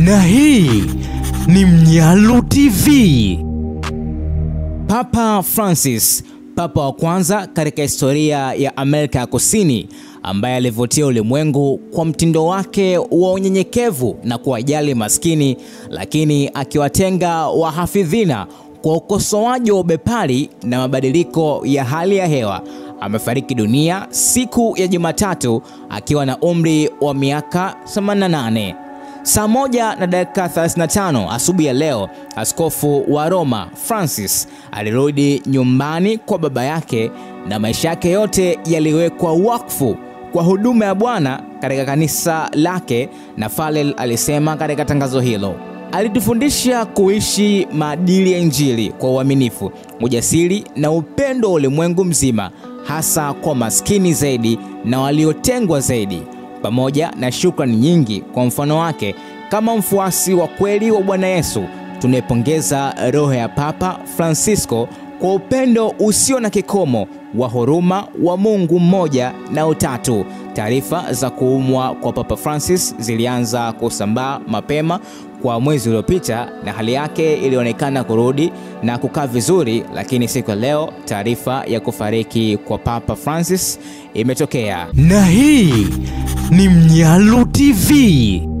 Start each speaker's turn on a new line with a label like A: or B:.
A: Na hii ni Mnyalu TV. Papa Francis, papa wa kwanza katika historia ya Amerika ya Kusini, ambaye alivutia ulimwengu kwa mtindo wake wa unyenyekevu na kuwajali maskini, lakini akiwatenga wahafidhina kwa ukosoaji wa ubepari na mabadiliko ya hali ya hewa. Amefariki dunia siku ya Jumatatu akiwa na umri wa miaka 88. Saa 1:35 asubuhi ya leo, askofu wa Roma Francis alirudi nyumbani kwa baba yake na maisha yake yote yaliwekwa wakfu kwa huduma ya Bwana katika kanisa lake, na Farrell alisema katika tangazo hilo. Alitufundisha kuishi maadili ya Injili kwa uaminifu, ujasiri na upendo wa ulimwengu mzima, hasa kwa maskini zaidi na waliotengwa zaidi. Pamoja na shukrani nyingi kwa mfano wake, kama mfuasi wa kweli wa Bwana Yesu, tunaipongeza roho ya Papa Francisco kwa upendo usio na kikomo wa huruma wa Mungu mmoja na utatu. Taarifa za kuumwa kwa Papa Francis zilianza kusambaa mapema kwa mwezi uliopita na hali yake ilionekana kurudi na kukaa vizuri, lakini siku ya leo taarifa ya kufariki kwa Papa Francis imetokea. Na hii ni Mnyalu TV.